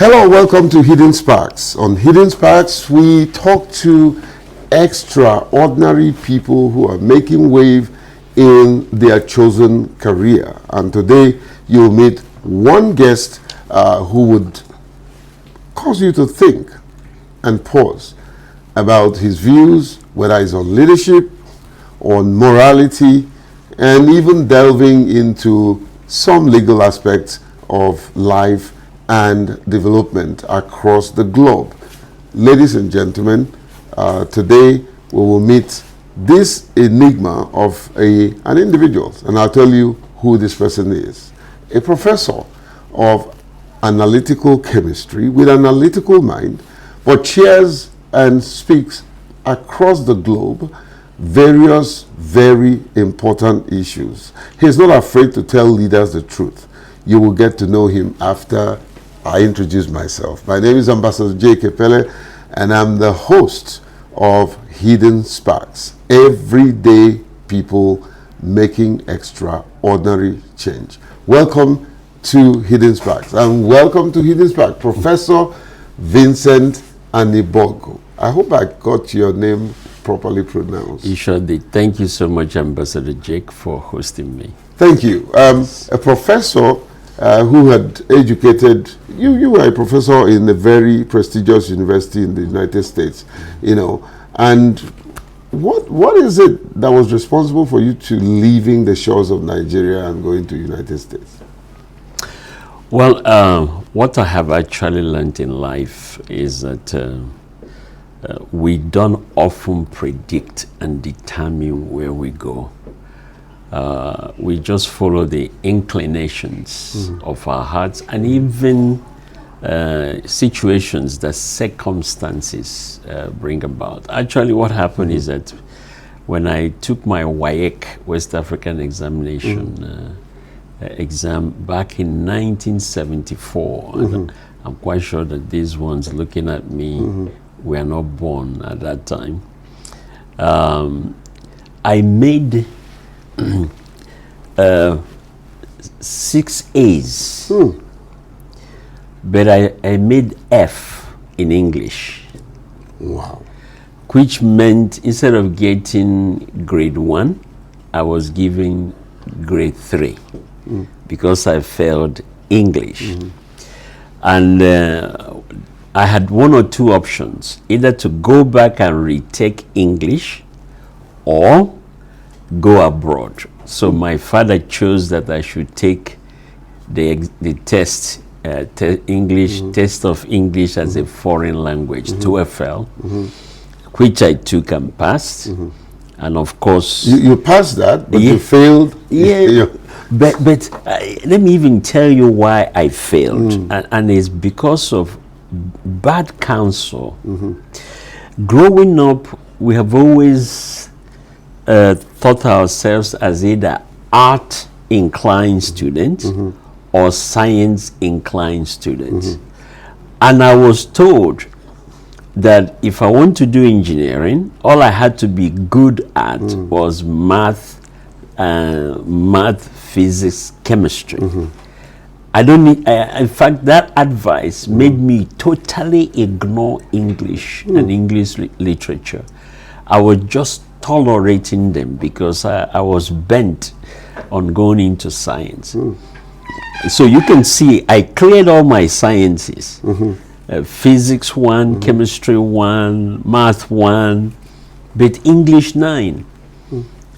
Hello, welcome to Hidden Sparks. On Hidden Sparks, we talk to extraordinary people who are making wave in their chosen career. And today, you'll meet one guest who would cause you to think and pause about his views, whether it's on leadership, on morality, and even delving into some legal aspects of life and development across the globe. Ladies and gentlemen, today we will meet this enigma of an individual, and I'll tell you who this person is. A professor of analytical chemistry with an analytical mind, but chairs and speaks across the globe various very important issues. He's not afraid to tell leaders the truth. You will get to know him after I introduce myself. My name is Ambassador J. Kepele, and I'm the host of Hidden Sparks. Everyday people making extraordinary change. Welcome to Hidden Sparks, and welcome to Hidden Sparks, Professor Vincent Anibogu. I hope I got your name properly pronounced. You sure did. Thank you so much, Ambassador Jake, for hosting me. Thank you. A professor who had educated, you were a professor in a very prestigious university in the United States, and what is it that was responsible for you to leaving the shores of Nigeria and going to the United States? Well, what I have actually learned in life is that we don't often predict and determine where we go. We just follow the inclinations of our hearts, and even situations that circumstances bring about. Actually, what happened is that when I took my WAEC, West African Examination exam back in 1974, and I'm quite sure that these ones looking at me were not born at that time. I made 6 A's, but I made F in English. Wow. Which meant instead of getting grade 1, I was given grade 3 because I failed English. And I had 1 or 2 options, either to go back and retake English or go abroad. So my father chose that I should take the test, test of English as a foreign language, TOEFL, which I took and passed. And of course, you passed that, but you failed. Yeah. But let me even tell you why I failed, and it's because of bad counsel. Growing up, we have always thought ourselves as either art inclined students or science inclined students. And I was told that if I want to do engineering, all I had to be good at was math, physics, chemistry. I don't need, in fact, that advice made me totally ignore English and English literature. I was just tolerating them because I was bent on going into science. So you can see I cleared all my sciences. Physics 1, chemistry 1, math 1, but English 9.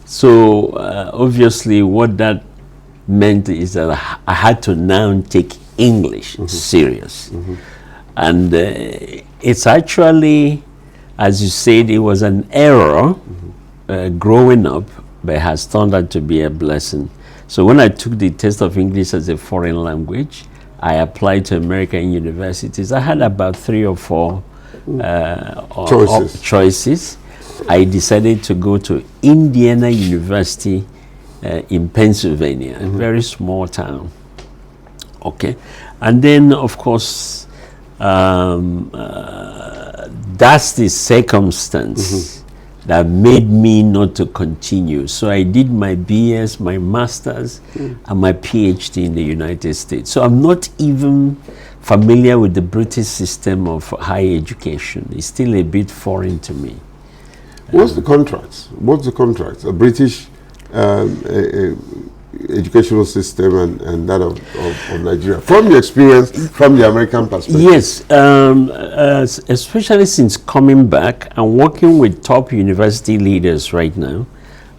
So obviously what that meant is that I had to now take English serious. And it's actually, as you said, it was an error growing up, but it has turned out to be a blessing. So when I took the test of English as a foreign language, I applied to American universities. I had about 3 or 4 choices. I decided to go to Indiana University in Pennsylvania, a very small town. Okay, and then of course that's the circumstance that made me not to continue. So I did my BS, my master's, and my PhD in the United States. So I'm not even familiar with the British system of higher education. It's still a bit foreign to me. What's the contract? What's the contract? A British educational system and that of Nigeria. From your experience, from the American perspective. Yes, especially since coming back and working with top university leaders right now,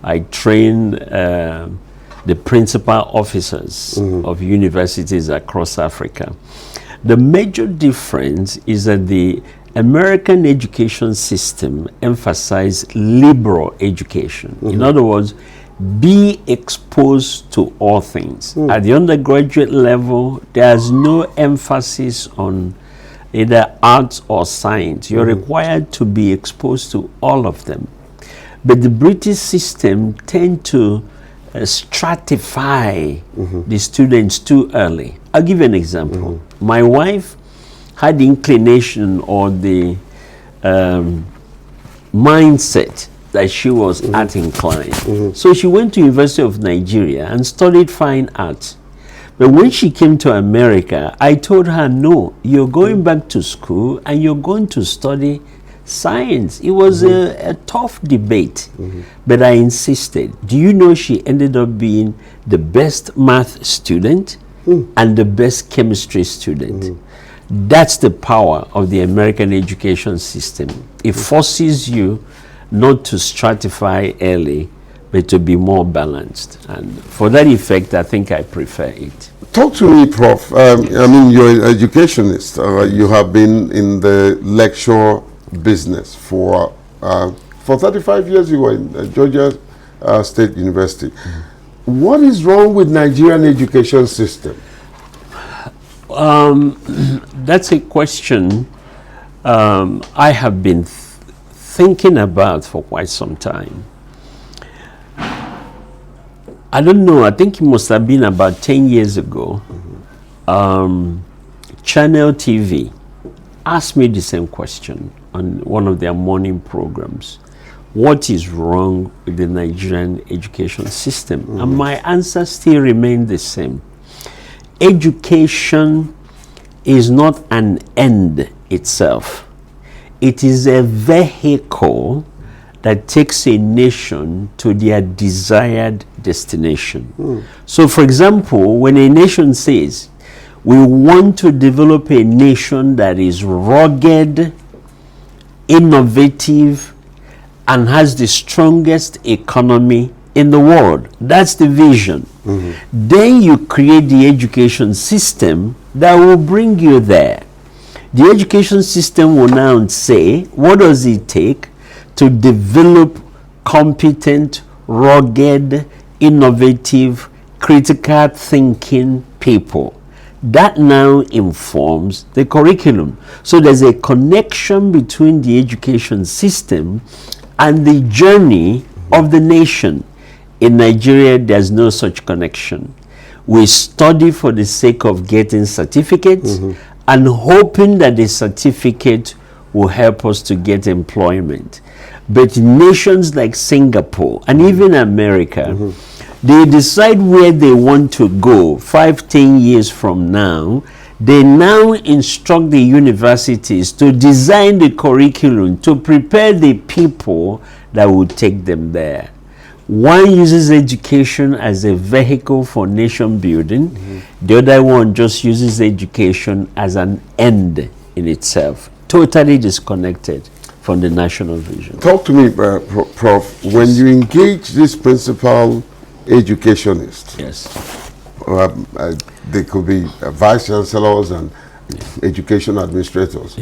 I train the principal officers of universities across Africa. The major difference is that the American education system emphasizes liberal education. In other words, be exposed to all things. At the undergraduate level, there's no emphasis on either arts or science. You're required to be exposed to all of them. But the British system tend to stratify the students too early. I'll give you an example. My wife had the inclination or the mindset that she was art inclined. So she went to University of Nigeria and studied fine arts. But when she came to America, I told her, no, you're going back to school and you're going to study science. It was a tough debate, but I insisted. Do you know she ended up being the best math student and the best chemistry student? That's the power of the American education system. It forces you not to stratify early, but to be more balanced. And for that effect, I think I prefer it. Talk to me, Prof. I mean, you're an educationist. You have been in the lecture business for 35 years. You were in Georgia State University. What is wrong with Nigerian education system? That's a question I have been thinking about for quite some time. I don't know, I think it must have been about 10 years ago. Channel TV asked me the same question on one of their morning programs. What is wrong with the Nigerian education system? And my answer still remained the same. Education is not an end itself. It is a vehicle that takes a nation to their desired destination. So, for example, when a nation says, we want to develop a nation that is rugged, innovative, and has the strongest economy in the world, that's the vision. Then you create the education system that will bring you there. The education system will now say, what does it take to develop competent, rugged, innovative, critical thinking people? That now informs the curriculum. So there's a connection between the education system and the journey of the nation. In Nigeria, there's no such connection. We study for the sake of getting certificates and hoping that the certificate will help us to get employment. But nations like Singapore and even America, they decide where they want to go 5-10 years from now. They now instruct the universities to design the curriculum to prepare the people that will take them there. One uses education as a vehicle for nation building. The other one just uses education as an end in itself, totally disconnected from the national vision. Talk to me, Prof. When you engage this principal educationist, they could be vice chancellors and education administrators.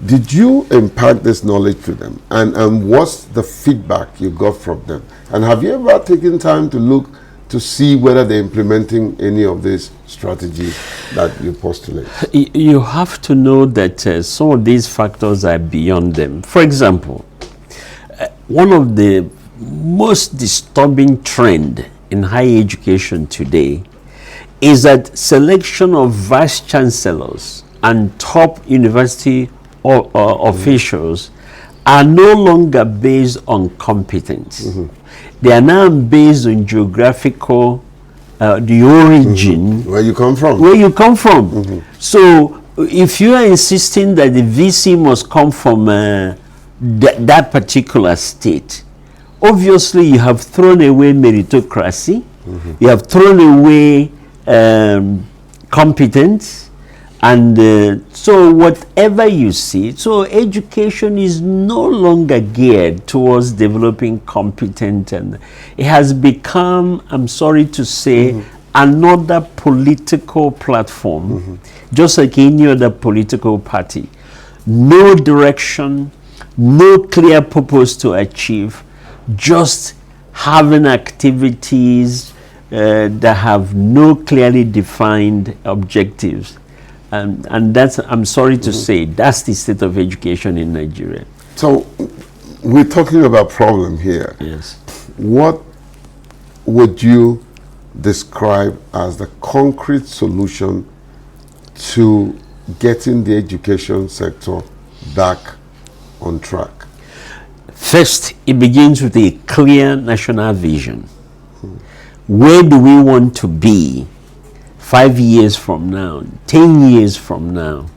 Did you impart this knowledge to them? And what's the feedback you got from them? And have you ever taken time to look to see whether they're implementing any of these strategies that you postulate? You have to know that some of these factors are beyond them. For example, one of the most disturbing trend in higher education today is that selection of vice chancellors and top university officials are no longer based on competence. They are now based on geographical, the origin, Where you come from. where you come from. So if you are insisting that the VC must come from that particular state, obviously you have thrown away meritocracy, you have thrown away competence, and so whatever you see, so education is no longer geared towards developing competent, and it has become, I'm sorry to say, another political platform, just like any other political party. No direction, no clear purpose to achieve, just having activities that have no clearly defined objectives. And that's, I'm sorry to say, that's the state of education in Nigeria. So we're talking about problem here. Yes. What would you describe as the concrete solution to getting the education sector back on track? First, it begins with a clear national vision. Where do we want to be 5 years from now, 10 years from now?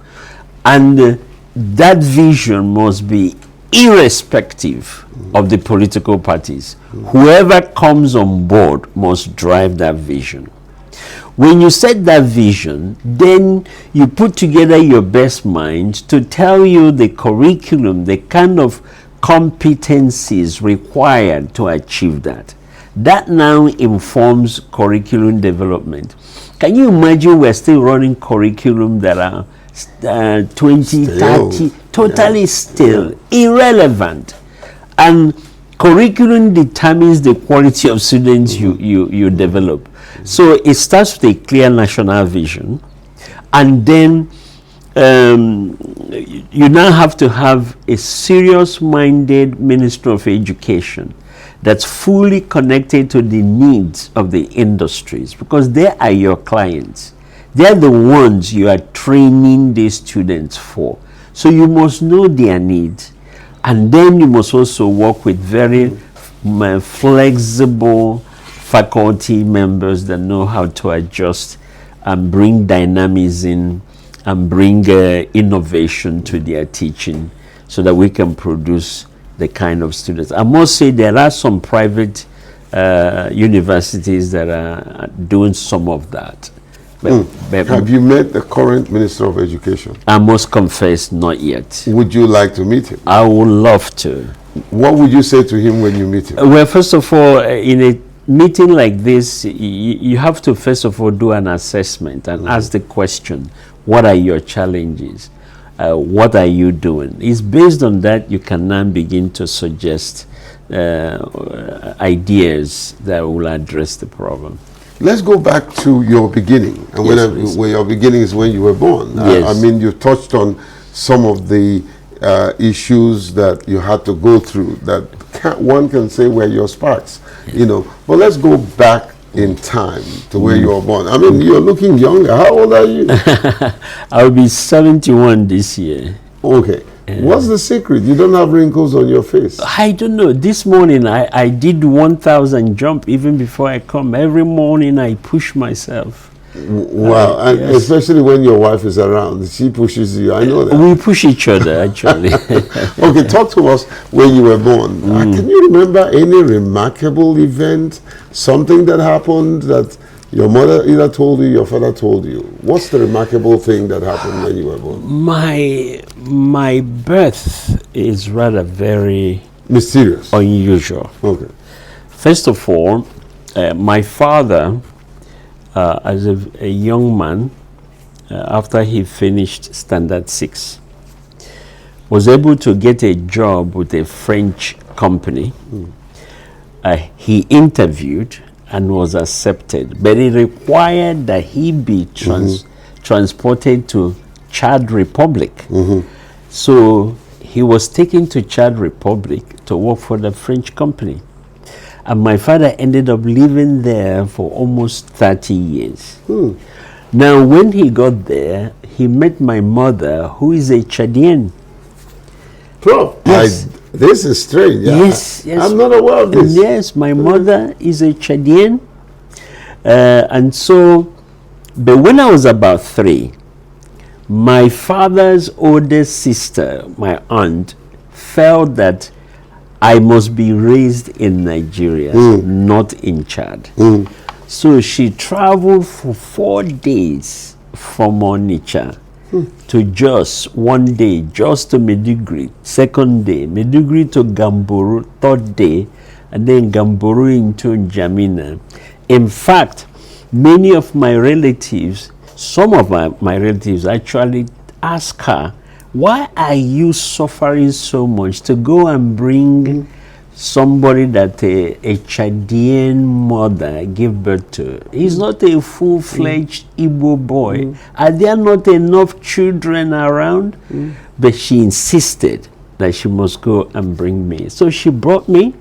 And that vision must be irrespective of the political parties. Whoever comes on board must drive that vision. When you set that vision, then you put together your best mind to tell you the curriculum, the kind of competencies required to achieve that. That now informs curriculum development. Can you imagine we're still running curriculum that are 20, Still. 30, totally still, irrelevant? And curriculum determines the quality of students you develop. So it starts with a clear national vision, and then you now have to have a serious-minded Ministry of Education that's fully connected to the needs of the industries, because they are your clients. They're the ones you are training these students for. So you must know their needs, and then you must also work with very flexible faculty members that know how to adjust and bring dynamism and bring innovation to their teaching, so that we can produce the kind of students. I must say there are some private universities that are doing some of that. But Have you met the current Minister of Education? I must confess, not yet. Would you like to meet him? I would love to. What would you say to him when you meet him? Well, first of all, in a meeting like this, you have to first of all do an assessment and ask the question, what are your challenges? What are you doing? It's based on that you can now begin to suggest ideas that will address the problem. Let's go back to your beginning. And Yes, when your beginning is when you were born. Yes. I mean, you touched on some of the issues that you had to go through that one can say were your sparks, you know. But let's go back in time to where you were born. I mean, you're looking younger. How old are you? I'll be 71 this year. Okay. What's the secret? You don't have wrinkles on your face. I don't know. This morning I did 1,000 jump even before I come. Every morning I push myself. Wow. And yes. especially when your wife is around. She pushes you. I know that. We push each other, actually. Okay, talk to us when you were born. Can you remember any remarkable event, something that happened that your mother either told you, your father told you? What's the remarkable thing that happened when you were born? My birth is rather very Mysterious. unusual. Okay. First of all, my father, as a young man, after he finished Standard 6, was able to get a job with a French company. He interviewed and was accepted, but it required that he be transported to Chad Republic. So he was taken to Chad Republic to work for the French company. And my father ended up living there for almost 30 years. Now, when he got there, he met my mother, who is a Chadian. Prof, Yes. This is strange. Yeah. Yes, yes. I'm not aware of this. Yes, my mother is a Chadian. And so, but when I was about 3, my father's oldest sister, my aunt, felt that I must be raised in Nigeria, not in Chad. So she traveled for 4 days from Onitsha to Jos, 1 day, Jos to Maiduguri, 2nd day, Maiduguri to Gamboru, 3rd day, and then Gamboru into N'Djamena. In fact, many of my relatives, some of my relatives actually ask her, why are you suffering so much to go and bring somebody that a Chadian mother gave birth to? He's not a full-fledged Igbo boy. Are there not enough children around? But she insisted that she must go and bring me. So she brought me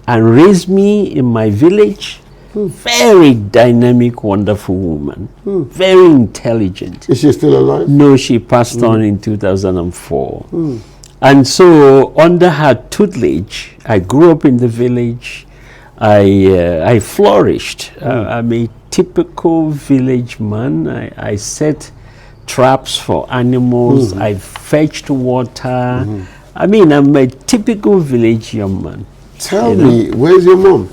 and raised me in my village. Very dynamic, wonderful woman. Very intelligent. Is she still alive? No, she passed on in 2004. And so, under her tutelage, I grew up in the village. I flourished. I'm a typical village man. I set traps for animals. I fetched water. I mean, I'm a typical village young man. Tell me, where's your mom?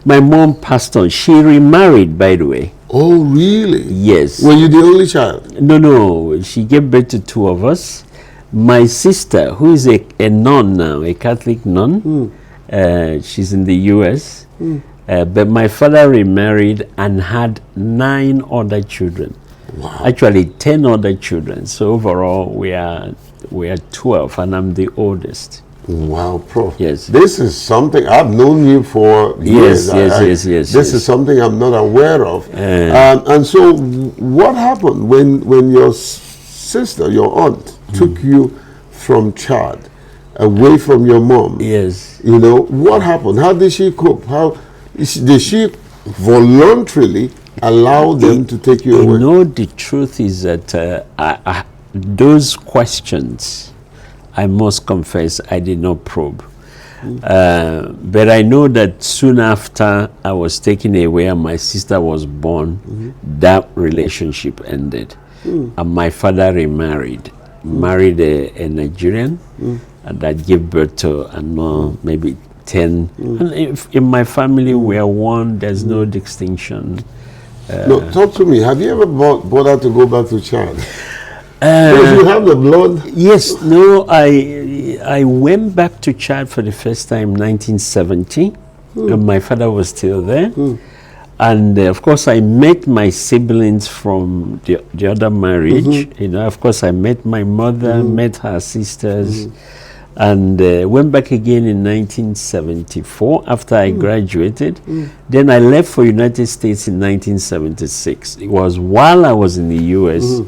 My mom passed on. She remarried, by the way. Oh, really? Yes. Were you the only child? No. She gave birth to 2 of us. My sister, who is a nun now, a Catholic nun, she's in the U.S., but my father remarried and had 9 other children. Wow. Actually, 10 other children. So overall, we are 12, and I'm the oldest. Wow, Prof. Yes. This is something I've known you for years. Yes. This is something I'm not aware of. And so, what happened when your sister, your aunt, took you from Chad, away from your mom? Yes. You know, what happened? How did she cope? Did she voluntarily allow them to take you away? You know, the truth is that those questions, I must confess, I did not probe. But I know that soon after I was taken away and my sister was born, that relationship ended. And my father remarried, married a Nigerian, and that gave birth to maybe 10. And if in my family we are one, there's no distinction. No, talk to me. Have you ever bothered to go back to Chad? Because you have the blood. Yes, no, I went back to Chad for the first time in 1970. And my father was still there. And of course, I met my siblings from the other marriage. You know, of course, I met my mother, met her sisters, and went back again in 1974 after I graduated. Then I left for United States in 1976. It was while I was in the U.S.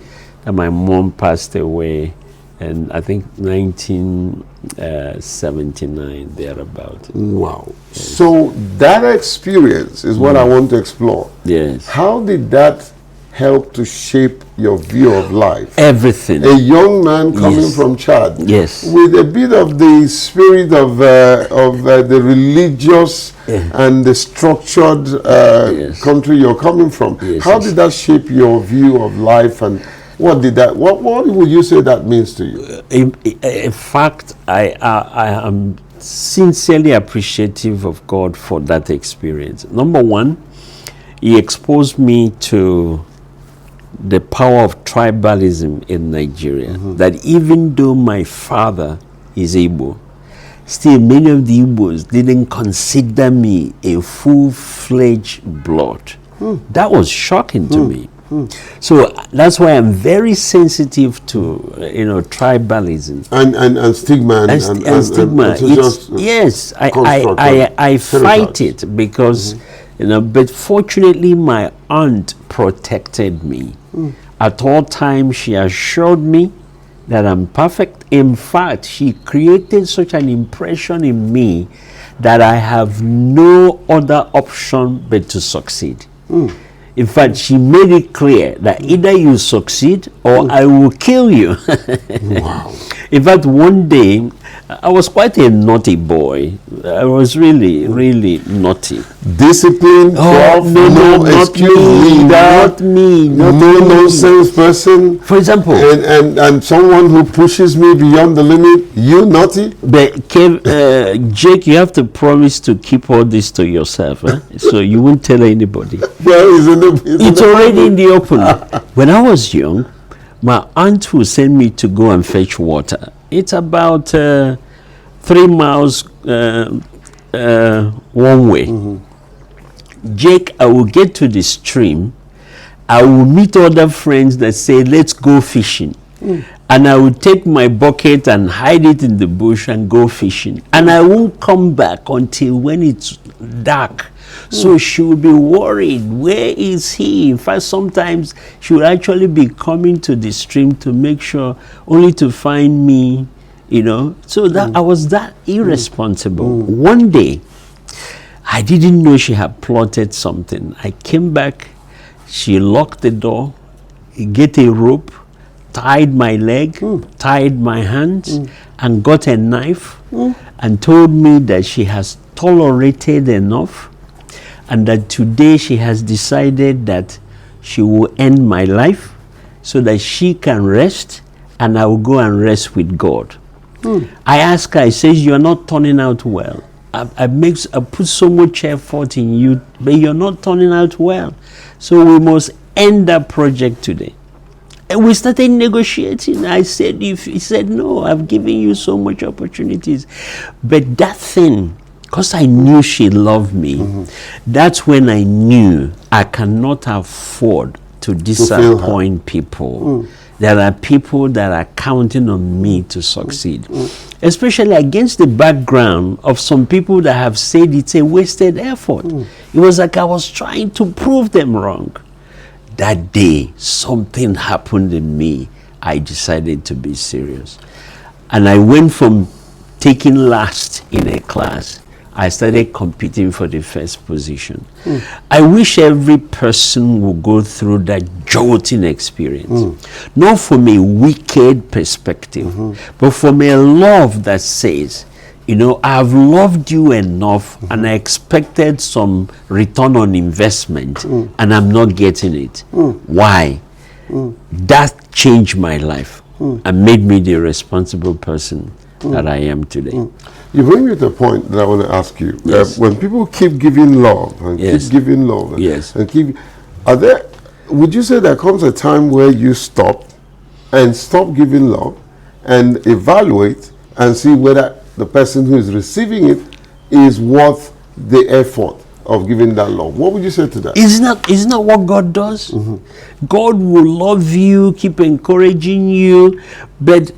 and my mom passed away, and I think 1979 thereabout. Wow. So that experience is what I want to explore. Yes. How did that help to shape your view of life? Everything. A young man coming Yes. from Chad, Yes. with a bit of the spirit of the religious and the structured Yes. country you're coming from. Yes, How yes. did that shape your view of life, and what would you say that means to you? In fact, I am sincerely appreciative of God for that experience. Number one, He exposed me to the power of tribalism in Nigeria. That even though my father is Igbo, still many of the Igbos didn't consider me a full-fledged blood. That was shocking to me. So that's why I'm very sensitive to tribalism And stigma and stigma. Yes, I fight it because but fortunately my aunt protected me. At all times she assured me that I'm perfect. In fact, she created such an impression in me that I have no other option but to succeed. In fact, she made it clear that either you succeed or I will kill you. Wow. In fact, one day, I was quite a naughty boy. I was really, really naughty. Discipline, prof, no excuse leader, not me, no nonsense person. For example, and someone who pushes me beyond the limit, you naughty? But Jake, you have to promise to keep all this to yourself, so you won't tell anybody. Well, it's already in the open. When I was young, my aunt would send me to go and fetch water. It's about 3 miles one way. Jake, I will get to the stream. I will meet other friends that say, let's go fishing. And I will take my bucket and hide it in the bush and go fishing. And I won't come back until when it's dark. So she will be worried, where is he? In fact, sometimes she will actually be coming to the stream to make sure, only to find me, you know. So that I was that irresponsible. One day, I didn't know she had plotted something. I came back, she locked the door, get a rope, tied my leg, tied my hands, and got a knife, and told me that she has tolerated enough, and that today she has decided that she will end my life so that she can rest, and I will go and rest with God. I asked her, I says, you're not turning out well. I put so much effort in you, but you're not turning out well. So we must end that project today. And we started negotiating. I said, he said, no, I've given you so much opportunities. But that thing, because I knew she loved me, that's when I knew I cannot afford to disappoint people. There are people that are counting on me to succeed. Especially against the background of some people that have said it's a wasted effort. It was like I was trying to prove them wrong. That day, something happened in me. I decided to be serious. And I went from taking last in a class, I started competing for the first position. I wish every person would go through that jolting experience. Not from a wicked perspective, but from a love that says, you know, I've loved you enough and I expected some return on investment and I'm not getting it. Why? That changed my life and made me the responsible person that I am today. You bring me to a point that I want to ask you. Yes. When people keep giving love and Yes. keep giving love Yes. and keep, would you say there comes a time where you stop giving love and evaluate and see whether the person who is receiving it is worth the effort of giving that love? What would you say to that? Isn't that what God does? God will love you, keep encouraging you, but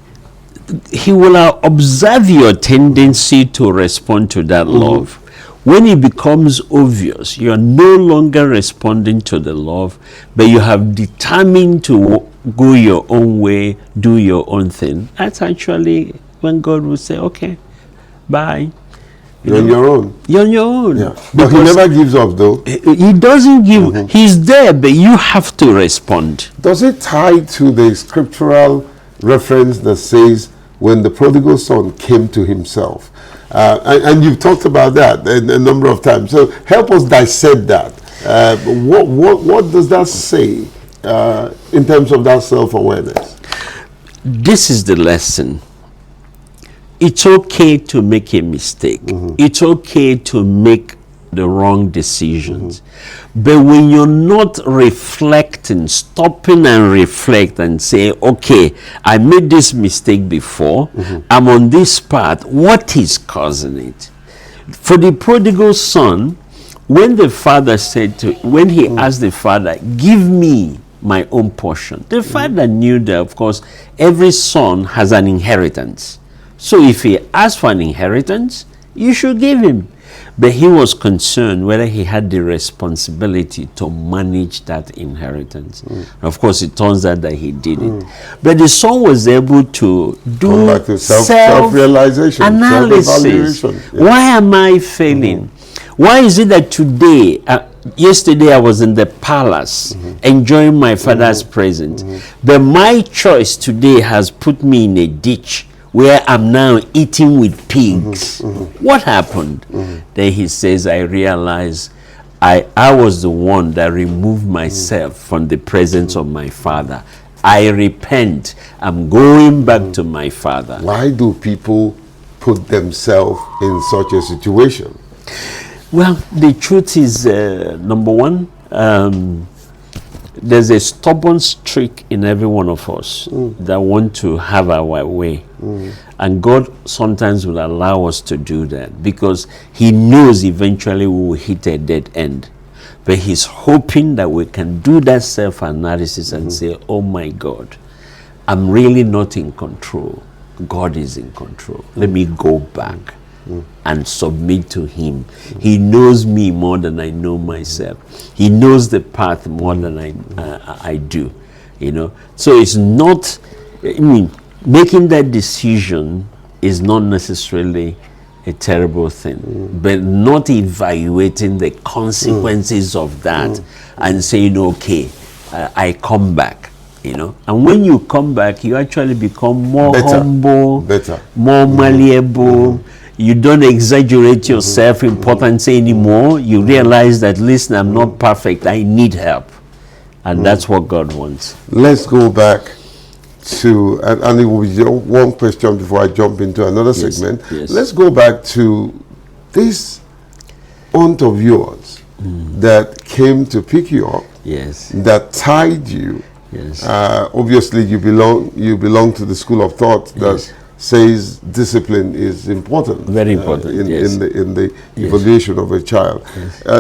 He will observe your tendency to respond to that love. When it becomes obvious, you're no longer responding to the love, but you have determined to go your own way, do your own thing. That's actually when God will say, okay, bye. You're on your own. You're on your own. Yeah. But He never gives up, though. He doesn't give, He's there, but you have to respond. Does it tie to the scriptural reference that says, when the prodigal son came to himself? And you've talked about that a number of times. So help us dissect that. What does that say in terms of that self-awareness? This is the lesson. It's okay to make a mistake. It's okay to make the wrong decisions. But when you're not reflecting, stopping and reflect and say, okay, I made this mistake before, I'm on this path, what is causing it? For the prodigal son, when the father when he asked the father, give me my own portion, the father knew that, of course, every son has an inheritance. So if he asked for an inheritance, you should give him. But he was concerned whether he had the responsibility to manage that inheritance. Of course, it turns out that he did it. But the son was able to do self-realization, analysis. self-evaluation. Why am I failing? Why is it that today, yesterday I was in the palace enjoying my father's presence, but my choice today has put me in a ditch where I'm now eating with pigs. What happened? Then he says, I realized I was the one that removed myself from the presence of my father. I repent. I'm going back to my father. Why do people put themselves in such a situation? Well, the truth is, number one, there's a stubborn streak in every one of us that want to have our way. And God sometimes will allow us to do that because he knows eventually we will hit a dead end. But he's hoping that we can do that self-analysis and say, oh my God, I'm really not in control. God is in control. Let me go back and submit to him. He knows me more than I know myself. He knows the path more than I do. You know, so it's not, I mean, making that decision is not necessarily a terrible thing, but not evaluating the consequences of that and saying, okay, I come back. You know, and when you come back, you actually become more humble, more malleable. You don't exaggerate your self-importance anymore. You realize that, listen, I'm not perfect. I need help. And that's what God wants. Let's go back to, and it will be one question before I jump into another segment. Yes. Let's go back to this aunt of yours that came to pick you up, that tied you. Obviously, you belong to the school of thought that says discipline is important. Very important. In the evaluation of a child.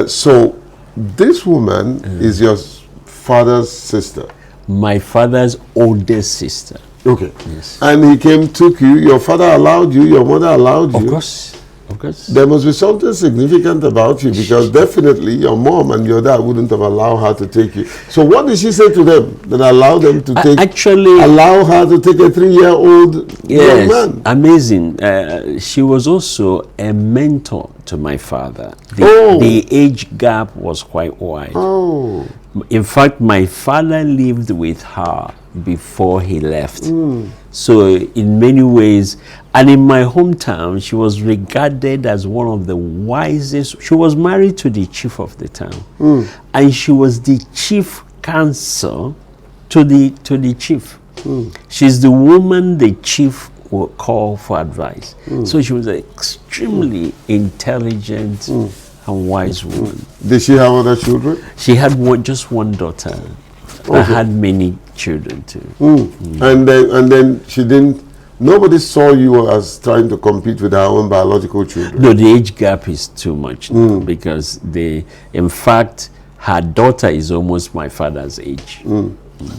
So, this woman is your father's sister. My father's oldest sister. Okay. Yes. And he came, took you. Your father allowed you. Your mother allowed you. Of course. Of course. There must be something significant about you because definitely your mom and your dad wouldn't have allowed her to take you. So what did she say to them that allowed them to take? Actually, allow her to take a 3-year-old young man? Amazing. She was also a mentor to my father. The age gap was quite wide. Oh. In fact, my father lived with her before he left. So in many ways, and in my hometown, she was regarded as one of the wisest. She was married to the chief of the town. And she was the chief counsel to the chief. She's the woman the chief will call for advice. So she was an extremely intelligent and wise woman. Did she have other children? She had just one daughter. I had many children too. And then she didn't. Nobody saw you as trying to compete with her own biological children. No, the age gap is too much because in fact, her daughter is almost my father's age.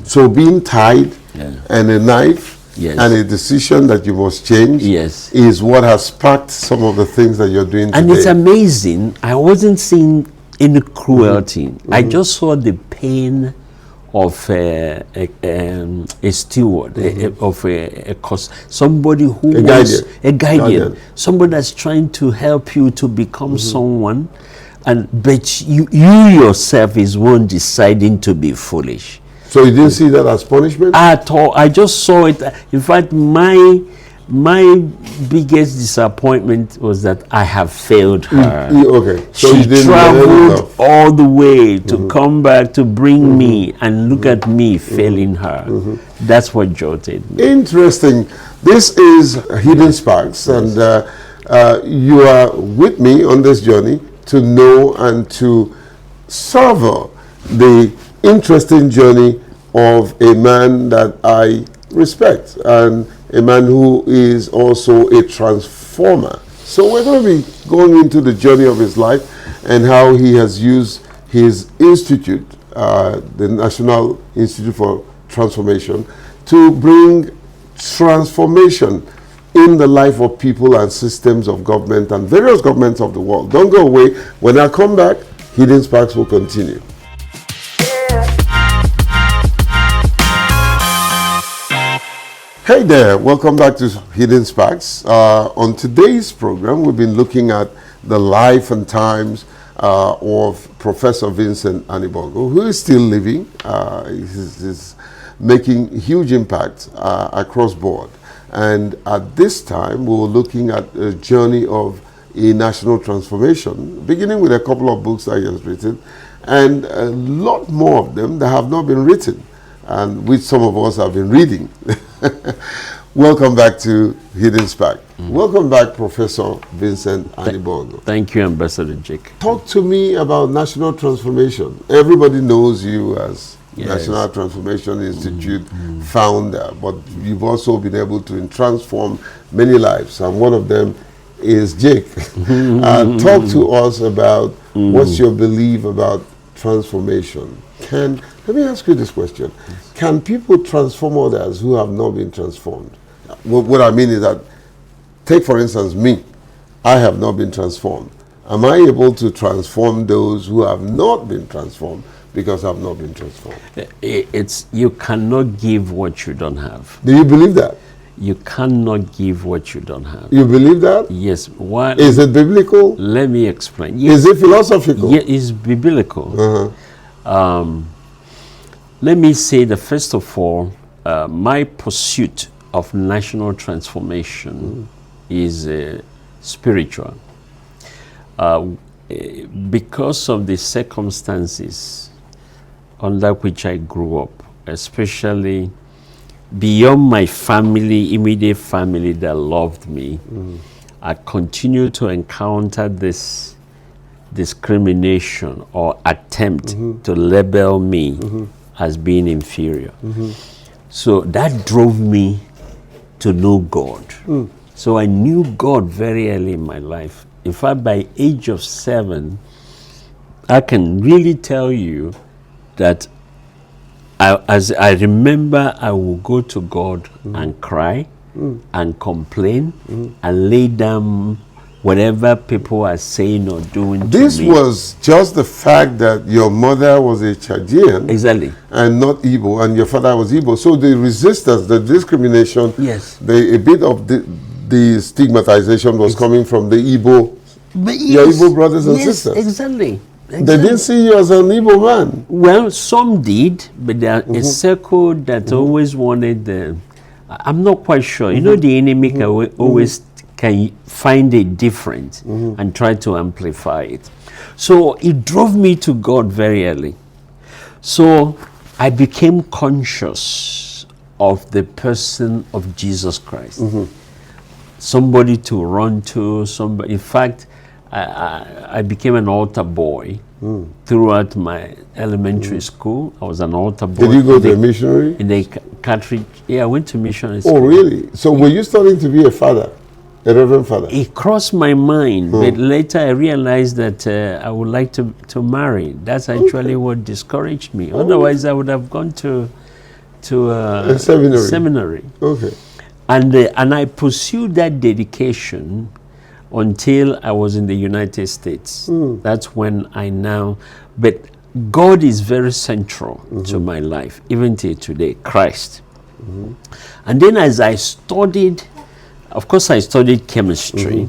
So being tied and a knife and a decision that you must change is what has sparked some of the things that you're doing today. And it's amazing. I wasn't seeing any cruelty. I just saw the pain of a steward, somebody who was a guardian, somebody that's trying to help you to become someone, but you yourself is one deciding to be foolish. So you didn't see that as punishment? At all. I just saw it. In fact, my biggest disappointment was that I have failed her. Okay. So she traveled all the way to come back to bring me, and look at me failing her. That's what jolted me. Interesting. This is Hidden Sparks, and you are with me on this journey to know and to savor the interesting journey of a man that I respect, and a man who is also a transformer. So we're going to be going into the journey of his life and how he has used his institute, the National Institute for Transformation, to bring transformation in the life of people and systems of government and various governments of the world. Don't go away. When I come back, Hidden Sparks will continue. Hey there, welcome back to Hidden Sparks. On today's program, we've been looking at the life and times of Professor Vincent Anibogo, who is still living. He's making huge impact across board. And at this time, we were looking at a journey of a national transformation, beginning with a couple of books that he has written, and a lot more of them that have not been written, and which some of us have been reading. Welcome back to Hidden Spark. Welcome back, Professor Vincent Anibongo. Thank you, Ambassador Jake. Talk to me about national transformation. Everybody knows you as National Transformation Institute founder, but you've also been able to transform many lives, and one of them is Jake. Talk to us about what's your belief about transformation. Let me ask you this question. Can people transform others who have not been transformed? What I mean is that, take for instance me, I have not been transformed. Am I able to transform those who have not been transformed because I've not been transformed? You cannot give what you don't have. Do you believe that? You cannot give what you don't have. You believe that? Yes. What is it biblical? Let me explain. Yes. Is it philosophical? Yeah, it's biblical. Let me say that first of all, my pursuit of national transformation is spiritual. Because of the circumstances under which I grew up, especially beyond my family, immediate family that loved me, I continue to encounter this discrimination or attempt to label me as being inferior. So that drove me to know God. So I knew God very early in my life. In fact, by age of 7, I can really tell you that as I remember, I will go to God and cry and complain and lay down whatever people are saying or doing to me. This was just the fact that your mother was a Chaldean. Exactly. And not Igbo, and your father was Igbo. So the resistance, the discrimination, yes, a bit of the stigmatization was coming from the Igbo, your Igbo brothers and sisters. Exactly. They didn't see you as an Igbo man. Well, some did, but there a circle that always wanted the... I'm not quite sure. You know, the enemy can always can find a difference and try to amplify it. So it drove me to God very early. So I became conscious of the person of Jesus Christ. Somebody to run to, somebody. In fact, I became an altar boy throughout my elementary school. I was an altar boy. Did you go to a missionary? In the country. Yeah, I went to missionary school. Oh, really? So were you starting to be a father? A reverend father? It crossed my mind, but later I realized that I would like to marry. That's actually what discouraged me. Otherwise, I would have gone to a seminary. Okay. And I pursued that dedication until I was in the United States. That's when I now... But God is very central to my life, even till today, Christ. And then as I studied... Of course, I studied chemistry,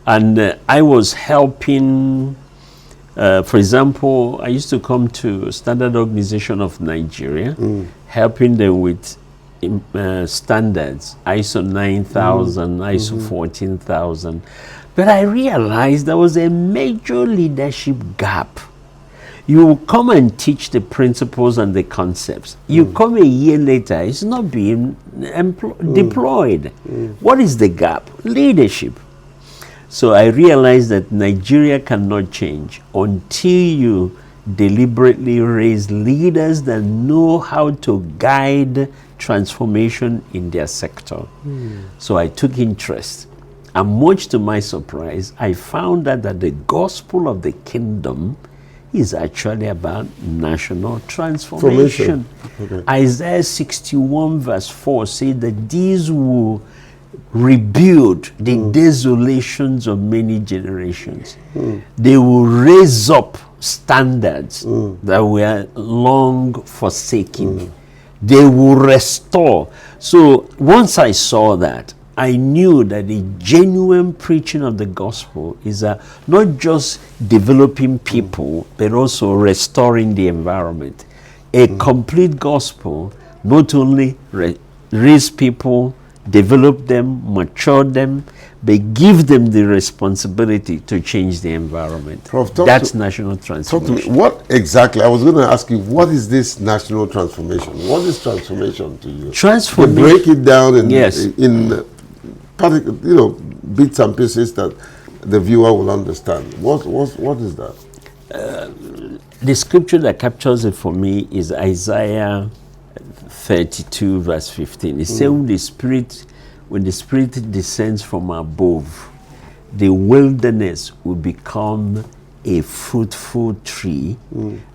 and I was helping, for example, I used to come to Standard Organization of Nigeria, helping them with standards, ISO 9000, ISO 14000. But I realized there was a major leadership gap. You come and teach the principles and the concepts. You come a year later, it's not being deployed. What is the gap? Leadership. So I realized that Nigeria cannot change until you deliberately raise leaders that know how to guide transformation in their sector. So I took interest. And much to my surprise, I found out that the gospel of the kingdom is actually about national transformation. Okay. Isaiah 61 verse 4 says that these will rebuild the desolations of many generations. They will raise up standards that were long forsaken. They will restore. So once I saw that, I knew that the genuine preaching of the gospel is not just developing people, but also restoring the environment. A complete gospel not only raise people, develop them, mature them, but give them the responsibility to change the environment. Prof, That's national Talk to me. transformation. What exactly? I was going to ask you, what is this national transformation? What is transformation to you? Transformation. To break it down in, Yes. in bits and pieces that the viewer will understand. What is that? The scripture that captures it for me is Isaiah 32 verse 15. It says, when the Spirit descends from above, the wilderness will become a fruitful tree,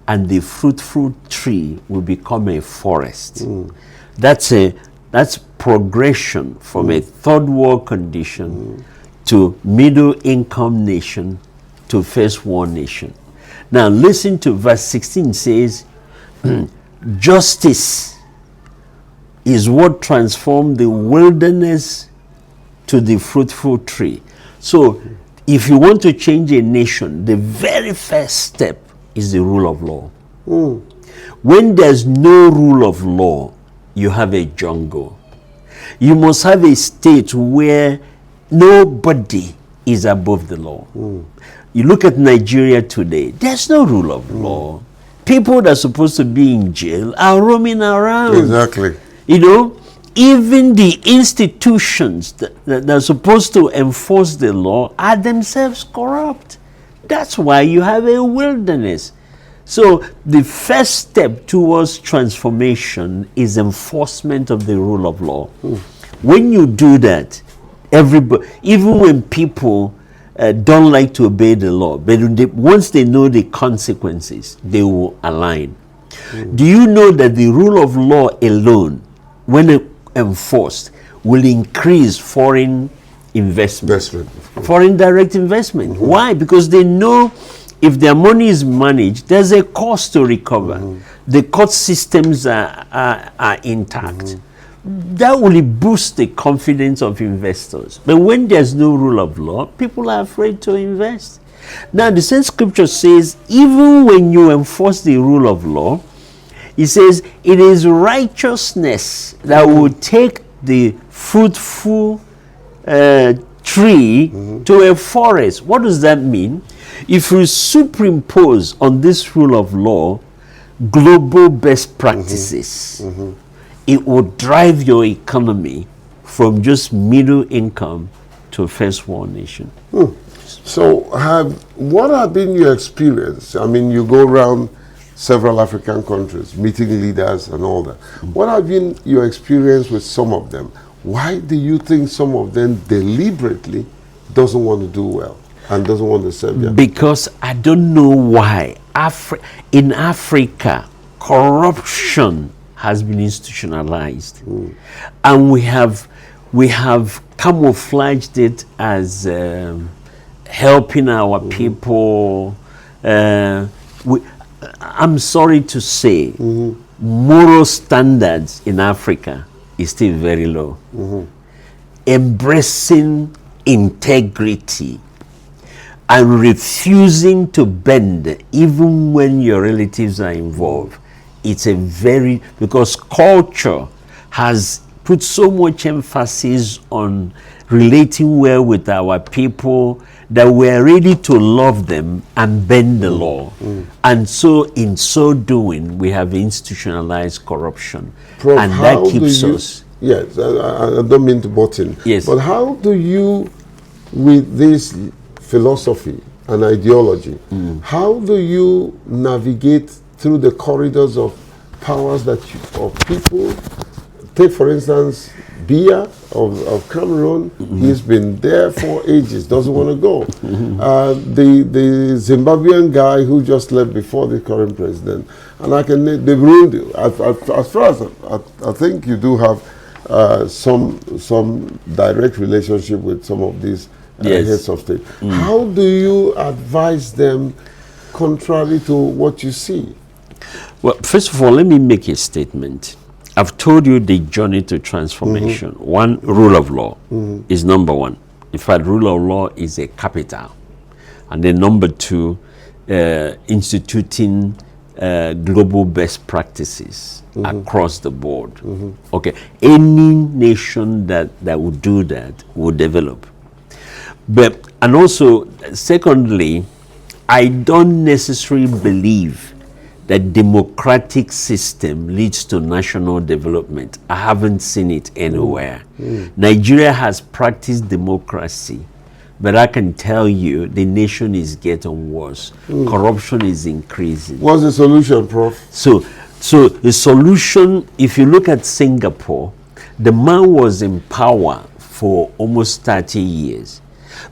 and the fruitful tree will become a forest. That's progression from a third world condition to middle income nation to first world nation. Now listen to verse 16 says, justice is what transformed the wilderness to the fruitful tree. So if you want to change a nation, the very first step is the rule of law. When there's no rule of law, you have a jungle. You must have a state where nobody is above the law. You look at Nigeria today, there's no rule of law. People that are supposed to be in jail are roaming around. Exactly. You know, even the institutions that are supposed to enforce the law are themselves corrupt. That's why you have a wilderness. So the first step towards transformation is enforcement of the rule of law. When you do that, everybody, even when people don't like to obey the law, but once they know the consequences, they will align. Do you know that the rule of law alone, when enforced, will increase foreign investment? Foreign direct investment. Why? Because they know if their money is managed, there's a cost to recover. The court systems are intact. That will boost the confidence of investors. But when there's no rule of law, people are afraid to invest. Now, the same scripture says, even when you enforce the rule of law, it says, it is righteousness that will take the fruitful tree to a forest. What does that mean? If you superimpose on this rule of law global best practices, it will drive your economy from just middle income to a first world nation. So what have been your experience? I mean, you go around several African countries, meeting leaders and all that. What have been your experience with some of them? Why do you think some of them deliberately doesn't want to do well and doesn't want to serve you? Because I don't know why. In Africa, corruption has been institutionalized, and we have camouflaged it as helping our people. I'm sorry to say, moral standards in Africa is still very low. Embracing integrity and refusing to bend even when your relatives are involved. It's because culture has put so much emphasis on relating well with our people that we're ready to love them and bend the law. And so in so doing, we have institutionalized corruption. Prof, and that keeps us. Yes, I don't mean to butt in. Yes. But how do you, with this philosophy and ideology, how do you navigate through the corridors of powers of people? Take, for instance, Biya of Cameroon. He's been there for ages, doesn't want to go. The Zimbabwean guy who just left before the current president, and the Burundi. As far as I think you do have some direct relationship with some of these heads of state. How do you advise them contrary to what you see? Well, first of all, let me make a statement. I've told you the journey to transformation. One, rule of law is number one. In fact, rule of law is a capital. And then number two, instituting global best practices across the board. Okay, any nation that would do that will develop. But, and also, secondly, I don't necessarily believe that democratic system leads to national development. I haven't seen it anywhere. Nigeria has practiced democracy, but I can tell you the nation is getting worse. Corruption is increasing. What's the solution, Prof? So the solution, if you look at Singapore, the man was in power for almost 30 years.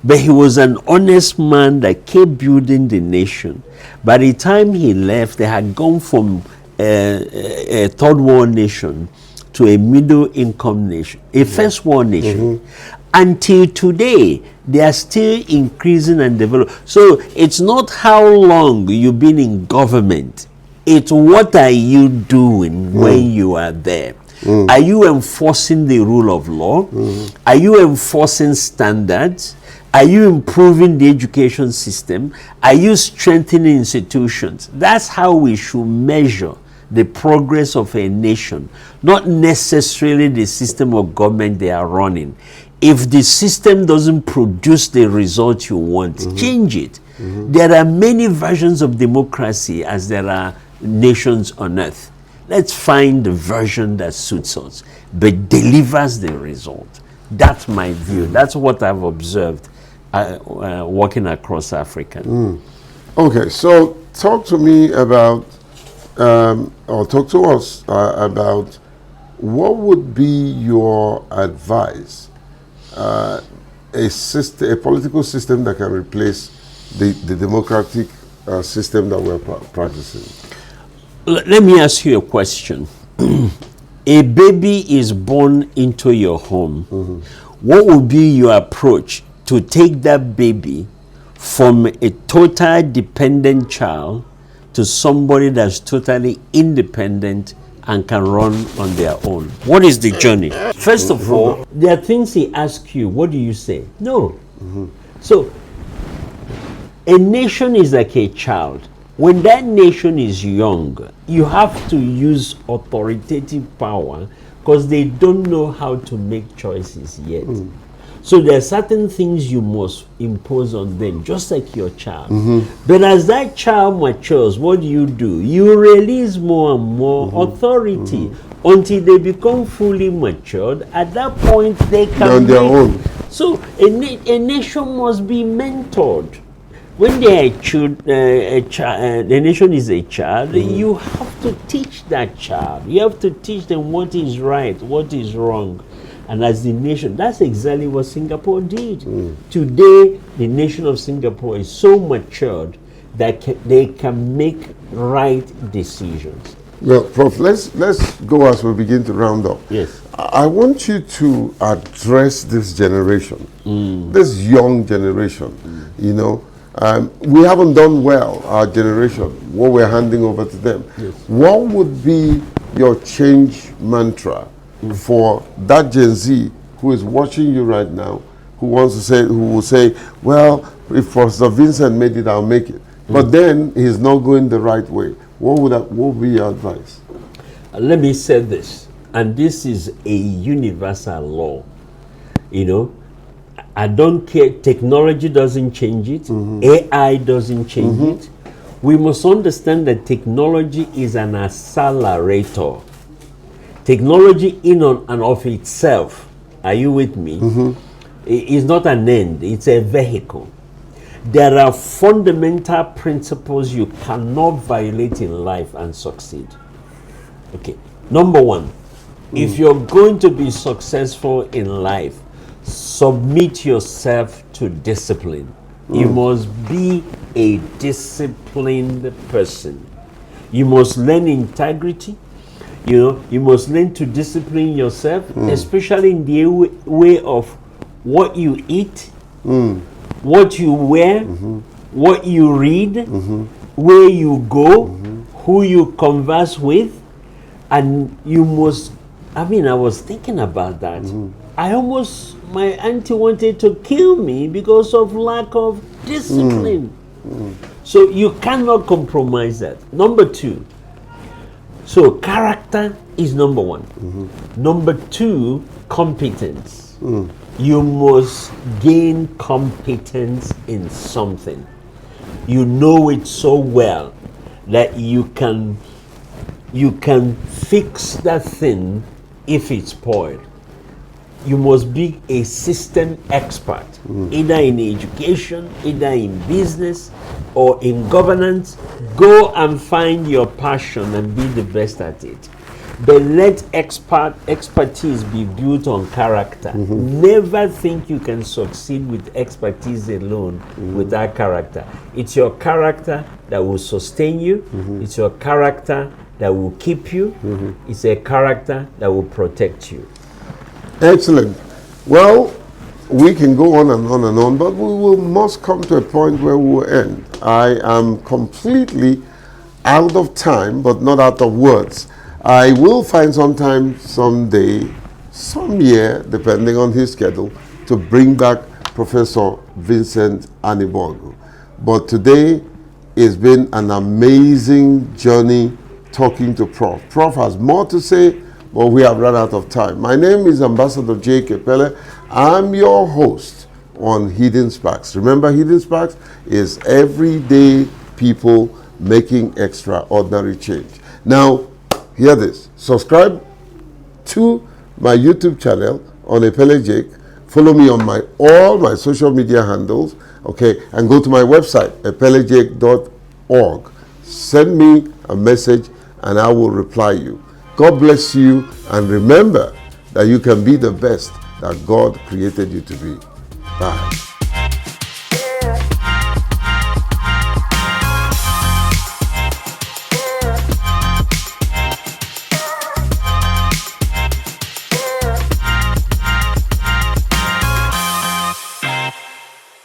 But he was an honest man that kept building the nation. By the time he left, they had gone from a third world nation to a middle income nation, a first world nation. Until today, they are still increasing and developing. So it's not how long you've been in government. It's what are you doing when you are there. Are you enforcing the rule of law? Are you enforcing standards? Are you improving the education system? Are you strengthening institutions? That's how we should measure the progress of a nation, not necessarily the system of government they are running. If the system doesn't produce the result you want, change it. There are many versions of democracy as there are nations on earth. Let's find the version that suits us, but delivers the result. That's my view. That's what I've observed working across Africa. Okay, so talk to me about, or talk to us about what would be your advice, a political system that can replace the democratic system that we're practicing. Let me ask you a question. A baby is born into your home. What would be your approach to take that baby from a total dependent child to somebody that's totally independent and can run on their own? What is the journey? First of all, there are things he asks you. What do you say? No. So, a nation is like a child. When that nation is young, you have to use authoritative power because they don't know how to make choices yet. So there are certain things you must impose on them, just like your child. But as that child matures, what do? You release more and more authority until they become fully matured. At that point, they can on their own. So a nation must be mentored. When they are the nation is a child, you have to teach that child. You have to teach them what is right, what is wrong. And as the nation, that's exactly what Singapore did. Today, the nation of Singapore is so matured that they can make right decisions. Well, Prof, let's go as we begin to round up. Yes. I want you to address this generation, this young generation. You know, we haven't done well, our generation, what we're handing over to them. Yes. What would be your change mantra for that Gen Z who is watching you right now, who will say, well, if Professor Vincent made it, I'll make it. But then he's not going the right way. What would be your advice? Let me say this, and this is a universal law. You know, I don't care, technology doesn't change it, AI doesn't change it. We must understand that technology is an accelerator. Technology in and of itself, are you with me? Is not an end, it's a vehicle. There are fundamental principles you cannot violate in life and succeed. Okay, number one, if you're going to be successful in life, submit yourself to discipline. You must be a disciplined person. You must learn integrity. You know, you must learn to discipline yourself, especially in the way of what you eat, what you wear, what you read, where you go, who you converse with, and you must, I was thinking about that. My auntie wanted to kill me because of lack of discipline. So you cannot compromise that. Number two, so character is number one. Number two, competence. You must gain competence in something. You know it so well that you can fix that thing if it's spoiled. You must be a system expert, either in education, either in business, or in governance. Go and find your passion and be the best at it. But let expertise be built on character. Never think you can succeed with expertise alone without character. It's your character that will sustain you. It's your character that will keep you. It's a character that will protect you. Excellent. Well, we can go on and on and on, but must come to a point where we will end. I am completely out of time, but not out of words. I will find some time, someday, some year, depending on his schedule, to bring back Professor Vincent Aniborgu. But today, it's been an amazing journey talking to Prof. Prof has more to say, but we have run out of time. My name is Ambassador J. Kepele. I'm your host on Hidden Sparks. Remember, Hidden Sparks is everyday people making extraordinary change. Now, hear this. Subscribe to my YouTube channel on Epele Jake. Follow me on all my social media handles, okay? And go to my website, epelejake.org. Send me a message and I will reply you. God bless you, and remember that you can be the best that God created you to be. Bye.